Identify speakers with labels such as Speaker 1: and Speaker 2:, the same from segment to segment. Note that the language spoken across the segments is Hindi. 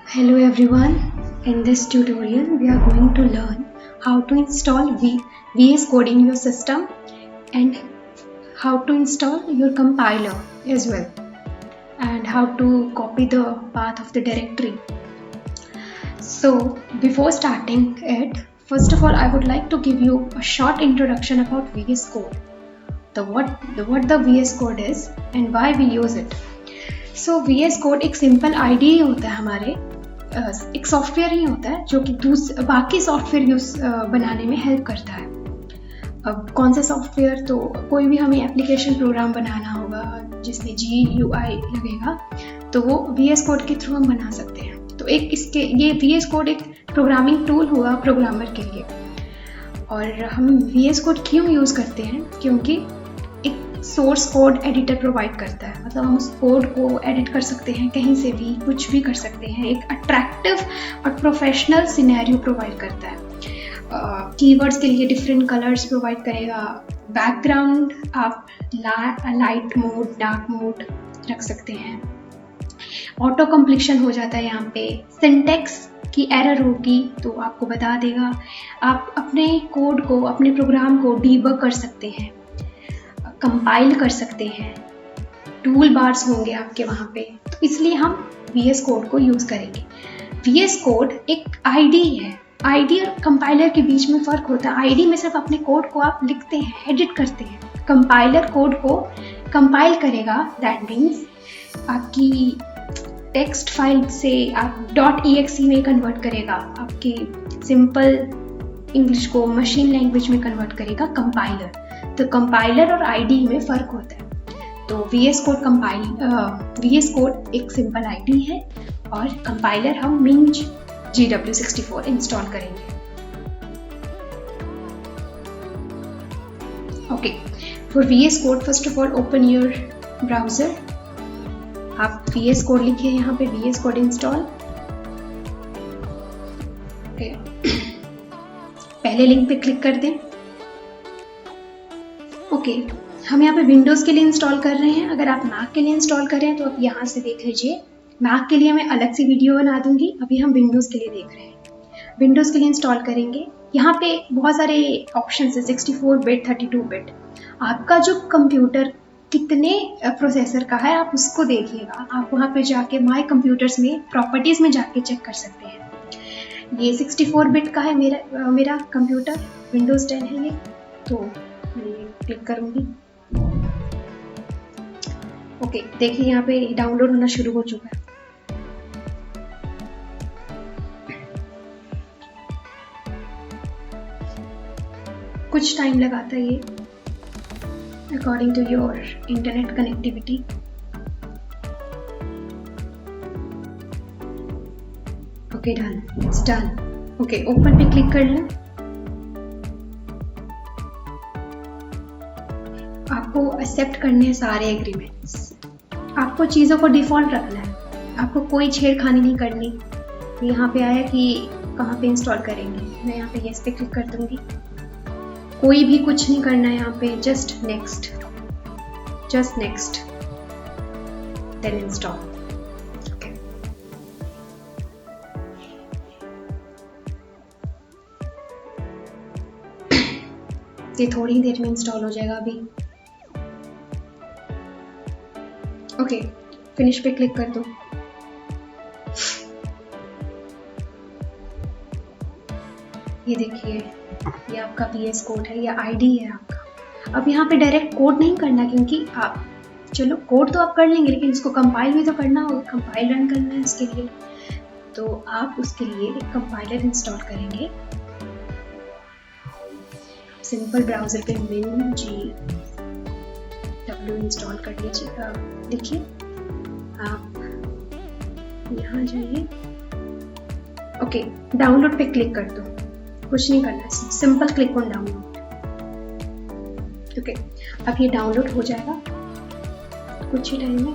Speaker 1: Hello everyone, in this tutorial we are going to learn how to install VS Code in your system and how to install your compiler as well, and how to copy the path of the directory. So before starting it, first of all I would like to give you a short introduction about VS Code, what the VS Code is and why we use it. So VS Code एक सिंपल IDE होता है हमारे, एक सॉफ्टवेयर ही होता है जो कि बाकी सॉफ्टवेयर बनाने में हेल्प करता है। अब कौन सा सॉफ्टवेयर, तो कोई भी हमें एप्लीकेशन प्रोग्राम बनाना होगा जिसमें GUI लगेगा तो वो VS कोड के थ्रू हम बना सकते हैं। तो ये VS कोड एक प्रोग्रामिंग टूल हुआ प्रोग्रामर के लिए। और हम VS कोड क्यों यूज़ करते हैं, क्योंकि एक सोर्स कोड एडिटर प्रोवाइड करता है, मतलब हम उस कोड को एडिट कर सकते हैं कहीं से भी, कुछ भी कर सकते हैं। एक अट्रैक्टिव और प्रोफेशनल सिनेरियो प्रोवाइड करता है। कीवर्ड्स के लिए डिफरेंट कलर्स प्रोवाइड करेगा। बैकग्राउंड आप लाइट मोड, डार्क मोड रख सकते हैं। ऑटो कंप्लीशन हो जाता है यहाँ पे। सिंटेक्स की एरर होगी तो आपको बता देगा। आप अपने कोड को, अपने प्रोग्राम को डीबग कर सकते हैं, कंपाइल कर सकते हैं, टूल बार्स होंगे आपके वहाँ पे। तो इसलिए हम VS कोड को यूज़ करेंगे। VS कोड एक IDE है। IDE और कंपाइलर के बीच में फ़र्क होता है। IDE में सिर्फ अपने कोड को आप लिखते हैं, एडिट करते हैं। कंपाइलर कोड को कंपाइल करेगा, दैट मीन्स आपकी टेक्स्ट फाइल से आप .exe में कन्वर्ट करेगा, आपकी सिंपल इंग्लिश को मशीन लैंग्वेज में कन्वर्ट करेगा कंपाइलर। तो कंपाइलर और IDE में फ़र्क होता है। तो VS कोड एक सिंपल IDE है और कंपाइलर हम Minj GW64 इंस्टॉल करेंगे। Okay, for VS code first of all open your browser. आप VS कोड लिखिए यहाँ पे, VS कोड इंस्टॉल। ओके, पहले लिंक पे क्लिक कर दें। ओके, हम यहाँ पे विंडोज़ के लिए इंस्टॉल कर रहे हैं। अगर आप मैक के लिए इंस्टॉल कर रहे हैं तो आप यहाँ से देख लीजिए। मैक के लिए मैं अलग से वीडियो बना दूंगी, अभी हम विंडोज़ के लिए देख रहे हैं। विंडोज़ के लिए इंस्टॉल करेंगे। यहाँ पे बहुत सारे ऑप्शन है, 64 बिट, 32 बिट। आपका जो कंप्यूटर कितने प्रोसेसर का है आप उसको देखिएगा। आप वहाँ पे जाके माई कंप्यूटर्स में प्रॉपर्टीज़ में जाके चेक कर सकते हैं। ये 64 बिट का है मेरा कंप्यूटर, विंडोज़ 10 है ये, तो मैं क्लिक करूँगी। ओके, देखिए यहाँ पे डाउनलोड होना शुरू हो चुका है। कुछ टाइम लगाता है ये, according to your internet connectivity. Okay, done, it's done. Okay, open पे क्लिक कर लें। आपको एक्सेप्ट करने हैं सारे एग्रीमेंट्स। आपको चीज़ों को डिफ़ॉल्ट रखना है, आपको कोई छेड़खानी नहीं करनी। यहाँ पे आया कि कहाँ पे इंस्टॉल करेंगे, मैं यहाँ पे येस पे क्लिक कर दूँगी। कोई भी कुछ नहीं करना है यहाँ पे, just next then install. Okay, ये थोड़ी देर में इंस्टॉल हो जाएगा अभी। ओके, फिनिश पे क्लिक कर दो। ये देखिए, ये आपका VS कोड है, ये IDE है आपका। अब यहाँ पे डायरेक्ट कोड नहीं करना, क्योंकि आप, चलो कोड तो आप कर लेंगे लेकिन इसको कंपाइल भी तो करना होगा, कंपाइल रन करना है इसके लिए। तो आप उसके लिए एक कंपाइलर इंस्टॉल करेंगे। सिंपल ब्राउज़र पे Minj GW इंस्टॉल कर लीजिएगा। देखिए, आप यहाँ जाइए। ओके, डाउनलोड पे क्लिक कर दो, कुछ नहीं करना है, simple click on download. Okay, अब ये डाउनलोड हो जाएगा कुछ ही टाइम में।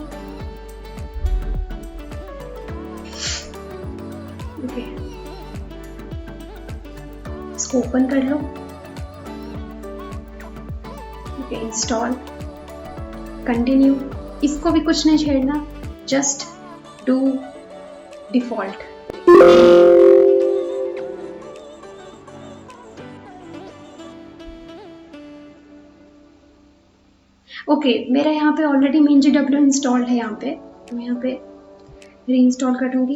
Speaker 1: ओके, इसको ओपन कर लो। Okay, install, continue. इसको भी कुछ नहीं छेड़ना, जस्ट डू डिफ़ॉल्ट, ओके, मेरा यहाँ पे ऑलरेडी MinGW इंस्टॉल्ड है यहाँ पे, तो मैं यहाँ पे री इंस्टॉल कर दूंगी।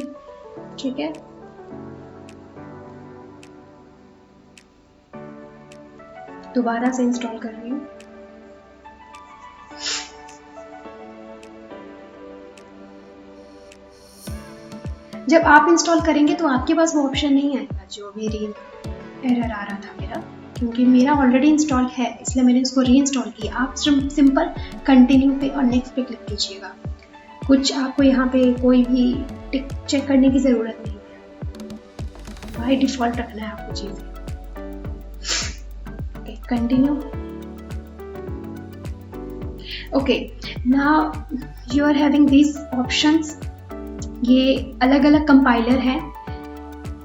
Speaker 1: ठीक है, दोबारा से इंस्टॉल कर रही हूँ। जब आप इंस्टॉल करेंगे तो आपके पास वो ऑप्शन नहीं आएगा जो भी री एरर आ रहा था मेरा, क्योंकि मेरा ऑलरेडी इंस्टॉल है, इसलिए मैंने उसको री इंस्टॉल किया। आप सिंपल कंटिन्यू पे और नेक्स्ट पे क्लिक कीजिएगा। कुछ आपको यहाँ पे कोई भी टिक चेक करने की ज़रूरत नहीं है, बाय डिफ़ॉल्ट रखना है आपको चीज़ें। Okay, continue. Okay, now you are having these options. ये अलग अलग कंपाइलर हैं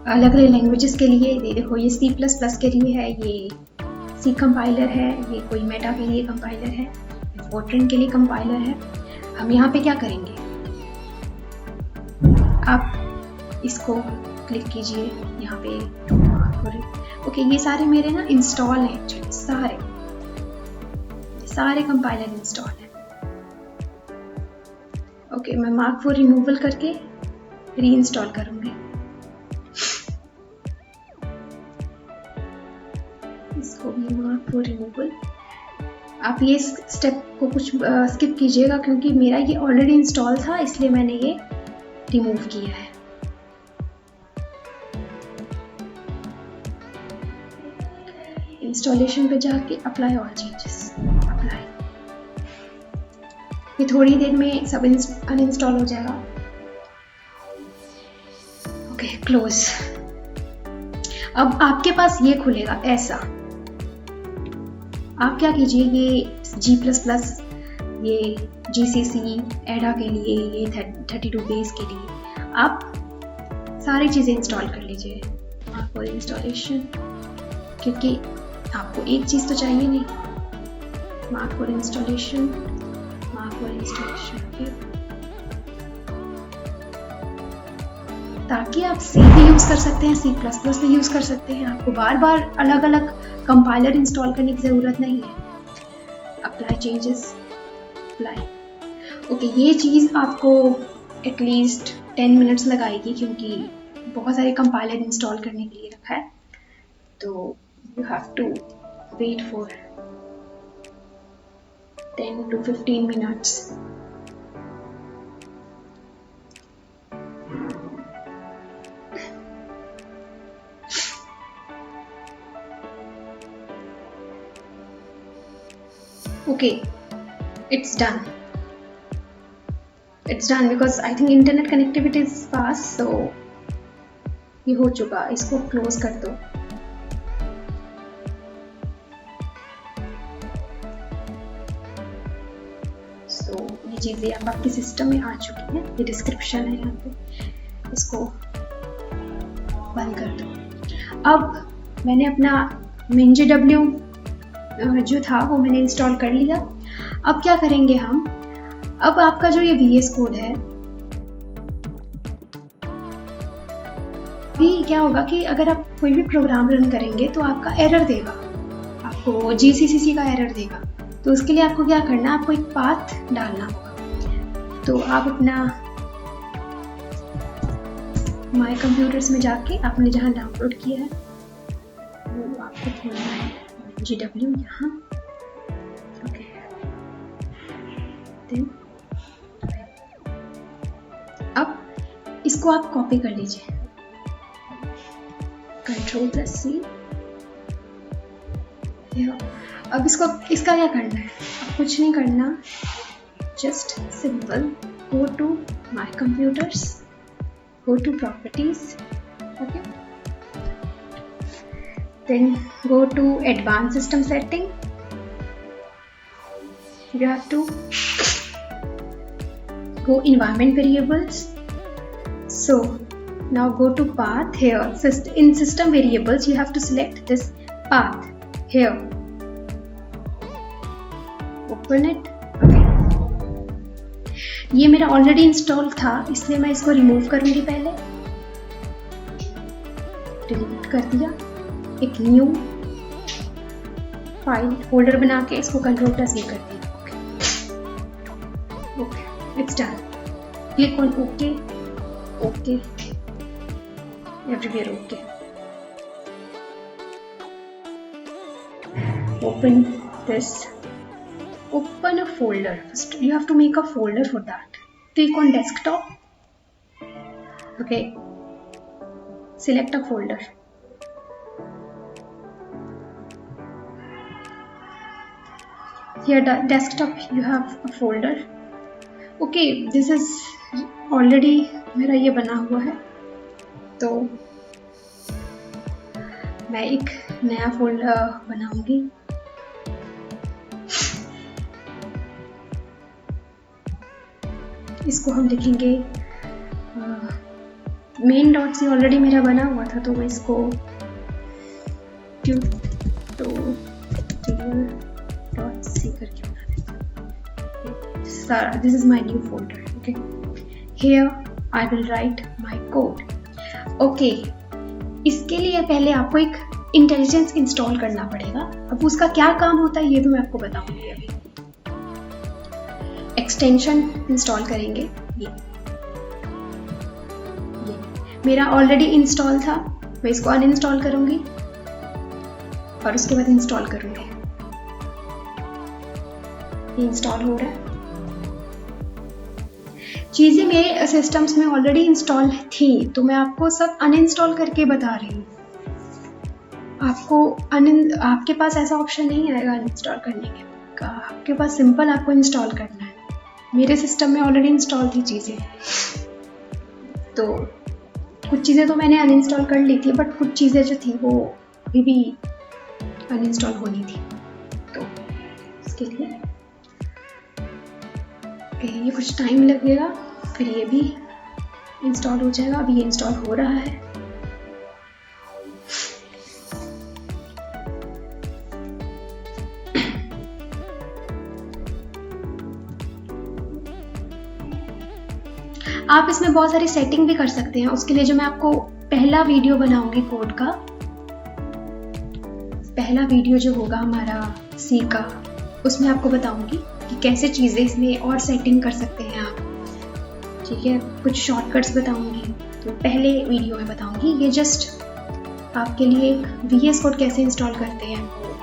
Speaker 1: अलग अलग लैंग्वेजेस के लिए। ये देखो, ये C++ के लिए है, ये C कंपाइलर है, ये कोई मेटा के लिए कंपाइलर है, ये फोर्ट्रन के लिए कंपाइलर है। हम यहाँ पे क्या करेंगे, आप इसको क्लिक कीजिए यहाँ पे। ओके, ये सारे मेरे ना इंस्टॉल हैं एक्चुअली, सारे कंपाइलर इंस्टॉल हैं। ओके, मैं मार्क फॉर रिमूवल करके री इंस्टॉल करूँगी। इसको भी मार्क फॉर रिमूवल। आप ये स्टेप को कुछ स्किप कीजिएगा, क्योंकि मेरा ये ऑलरेडी इंस्टॉल था, इसलिए मैंने ये रिमूव किया है। इंस्टॉलेशन पे जाके अप्लाई ऑल चेंजेस, अप्लाई। ये थोड़ी देर में सब अनइंस्टॉल हो जाएगा। Okay, close. अब आपके पास ये खुलेगा ऐसा। आप क्या कीजिए, ये G++, ये GCC, एडा के लिए, ये 32 बेस के लिए आप सारी चीज़ें इंस्टॉल कर लीजिए। आपको इंस्टॉलेशन, क्योंकि आपको एक चीज़ तो चाहिए नहीं। Mark for installation, mark for installation, ताकि आप C भी यूज़ कर सकते हैं, C++ भी यूज़ कर सकते हैं। आपको बार बार अलग अलग कंपाइलर इंस्टॉल करने की ज़रूरत नहीं है। Apply changes, apply. ओके, ये चीज़ आपको एटलीस्ट 10 मिनट्स लगाएगी, क्योंकि बहुत सारे कंपाइलर इंस्टॉल करने के लिए रखा है, तो you have to wait for 10 to 15 minutes. Okay, it's done. It's done because I think internet connectivity is fast, so ये हो चुका। इसको क्लोज कर दो। So ये चीज़ें अब आपके सिस्टम में आ चुकी हैं। ये डिस्क्रिप्शन है यहाँ पे, इसको बंद कर दो। अब मैंने अपना MinGW जो था वो मैंने इंस्टॉल कर लिया। अब क्या करेंगे हम, अब आपका जो ये VS कोड है, भी क्या होगा कि अगर आप कोई भी प्रोग्राम रन करेंगे तो आपका एरर देगा, आपको GCC का एरर देगा। तो उसके लिए आपको क्या करना है, आपको एक पाथ डालना होगा। तो आप अपना माय कंप्यूटर्स में जाके आपने जहाँ डाउनलोड किया है वो आपको खोलना है, GW यहाँ। ओके, देन अब इसको आप कॉपी कर लीजिए, Ctrl+C। अब इसका क्या करना है, कुछ नहीं करना, just simple go to my computers, go to properties, okay, then go to advanced system setting. You have to go environment variables. So now go to path here. In system variables you have to select this path here. Open it. Okay. ये मेरा ऑलरेडी इंस्टॉल था, इसलिए मैं इसको रिमूव करूंगी पहले। कर दिया, एक न्यू फाइल फोल्डर बना के इसको Ctrl+V कर दिया। Okay, it's done. Click on okay, okay, everywhere okay. Open this, open a folder. First you have to make a folder for that. Click on desktop. Okay, select a folder. Here the desktop you have a folder. Okay, this is already मेरा ये बना हुआ है, तो मैं एक नया फोल्डर बनाऊंगी। इसको हम लिखेंगे मेन डॉट सी, ऑलरेडी मेरा बना हुआ था, तो मैं इसको tutorial.c करके बना देता हूँ। This is my new folder. Okay, here I will write my code. Okay, इसके लिए पहले आपको एक इंटेलिजेंस इंस्टॉल करना पड़ेगा। अब उसका क्या काम होता है ये भी मैं आपको बताऊंगी। अभी एक्सटेंशन इंस्टॉल करेंगे। ये मेरा ऑलरेडी इंस्टॉल था, मैं इसको अनइंस्टॉल करूंगी और उसके बाद इंस्टॉल करूंगी। ये इंस्टॉल हो रहा है। चीजें मेरे सिस्टम्स में ऑलरेडी इंस्टॉल थी, तो मैं आपको सब अनइंस्टॉल करके बता रही हूँ। आपके पास ऐसा ऑप्शन नहीं आएगा अनइंस्टॉल करने का, आपके पास सिंपल आपको इंस्टॉल करना है। मेरे सिस्टम में ऑलरेडी इंस्टॉल थी चीज़ें, तो कुछ चीज़ें तो मैंने अनइंस्टॉल कर ली थी, बट कुछ चीज़ें जो थी वो अभी भी अनइंस्टॉल होनी थी। तो इसके लिए ये कुछ टाइम लगेगा, फिर ये भी इंस्टॉल हो जाएगा। अभी ये इंस्टॉल हो रहा है। आप इसमें बहुत सारी सेटिंग भी कर सकते हैं। उसके लिए जो मैं आपको पहला वीडियो बनाऊंगी कोड का, पहला वीडियो जो होगा हमारा सी का, उसमें आपको बताऊंगी कि कैसे चीज़ें इसमें और सेटिंग कर सकते हैं आप। ठीक है, कुछ शॉर्टकट्स बताऊंगी, तो पहले वीडियो में बताऊंगी। ये जस्ट आपके लिए VS कोड कैसे इंस्टॉल करते हैं वो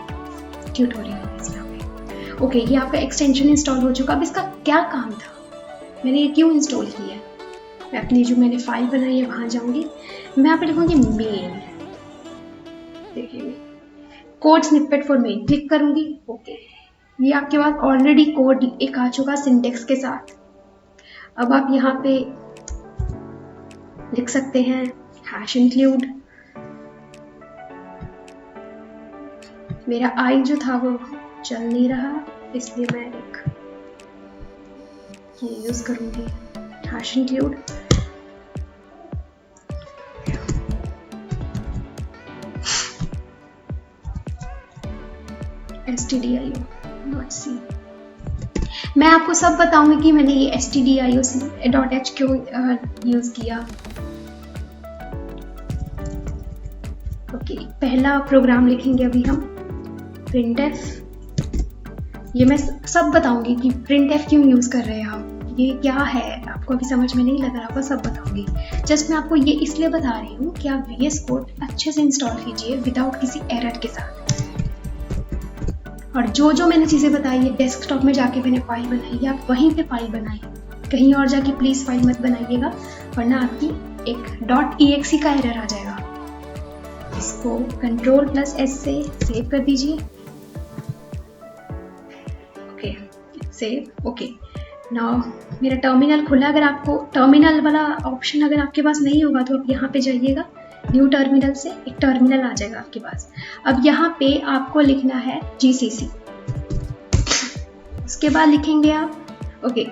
Speaker 1: ट्यूटोरियल है इसमें। ओके, ये आपका एक्सटेंशन इंस्टॉल हो चुका। अब इसका क्या काम था, मैंने ये क्यों इंस्टॉल किया है, मैं अपनी जो मैंने फाइल बनाई है वहाँ जाऊँगी। मैं यहाँ पे लिखूँगी मेन, देखिए code snippet for main, click करूँगी। ओके, ये आपके पास ऑलरेडी कोड एक आ चुका सिंटेक्स के साथ। अब आप यहाँ पे लिख सकते हैं हैश इंक्लूड। मेरा आई जो था वो चल नहीं रहा, इसलिए मैं एक ये यूज करूंगी हैश इंक्लूड। stdio.c। मैं आपको सब बताऊंगी कि मैंने ये stdio.h क्यों यूज किया। ओके, पहला प्रोग्राम लिखेंगे अभी हम printf। ये मैं सब बताऊंगी कि printf क्यों यूज कर रहे हैं हम, ये क्या है, आपको अभी समझ में नहीं लग रहा होगा, सब बताऊंगी। जस्ट मैं आपको ये इसलिए बता रही हूँ कि आप VS कोड अच्छे से इंस्टॉल कीजिए विदाउट किसी एरर के साथ। और जो जो मैंने चीज़ें बताई है, डेस्कटॉप में जाके मैंने फाइल बनाई है, आप वहीं पे फाइल बनाइए, कहीं और जाके प्लीज़ फाइल मत बनाइएगा, वरना आपकी एक .exe का एरर आ जाएगा। इसको Ctrl+S से सेव कर दीजिए। Okay, save. ओके, नाउ मेरा टर्मिनल खुला। अगर आपको टर्मिनल वाला ऑप्शन अगर आपके पास नहीं होगा तो आप यहाँ पे जाइएगा, न्यू टर्मिनल से एक टर्मिनल आ जाएगा आपके पास। अब यहाँ पे आपको लिखना है GCC, उसके बाद लिखेंगे आप ओके,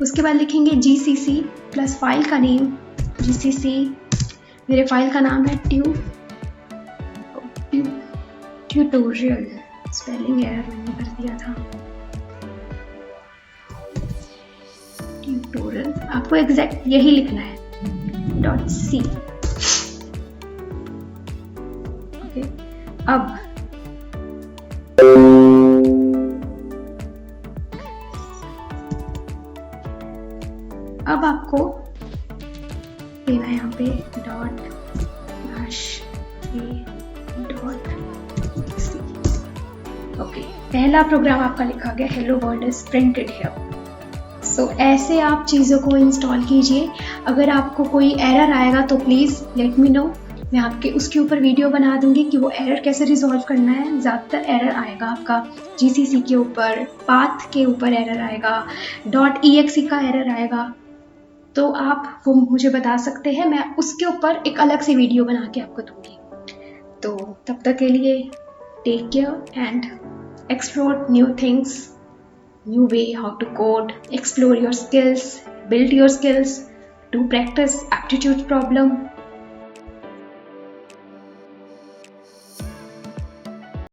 Speaker 1: उसके बाद लिखेंगे GCC प्लस फाइल का नेम GCC। मेरे फाइल का नाम है ट्यूटोरियल, स्पेलिंग एरर मैंने कर दिया था, ट्यूटोरियल। आपको एग्जैक्ट यही लिखना है .c। अब आपको देना है यहाँ पे डॉट .a.c। ओके, पहला प्रोग्राम आपका लिखा गया, hello world is printed here. So ऐसे आप चीज़ों को इंस्टॉल कीजिए। अगर आपको कोई एरर आएगा तो प्लीज़ लेट मी नो, मैं आपके उसके ऊपर वीडियो बना दूंगी कि वो एरर कैसे रिजॉल्व करना है। ज़्यादातर एरर आएगा आपका GCC के ऊपर, पाथ के ऊपर एरर आएगा, .exe का एरर आएगा, तो आप वो मुझे बता सकते हैं, मैं उसके ऊपर एक अलग से वीडियो बना के आपको दूंगी। तो तब तक के लिए take care and explore new things, new way how to code, explore your skills, build your skills, do practice aptitude problem,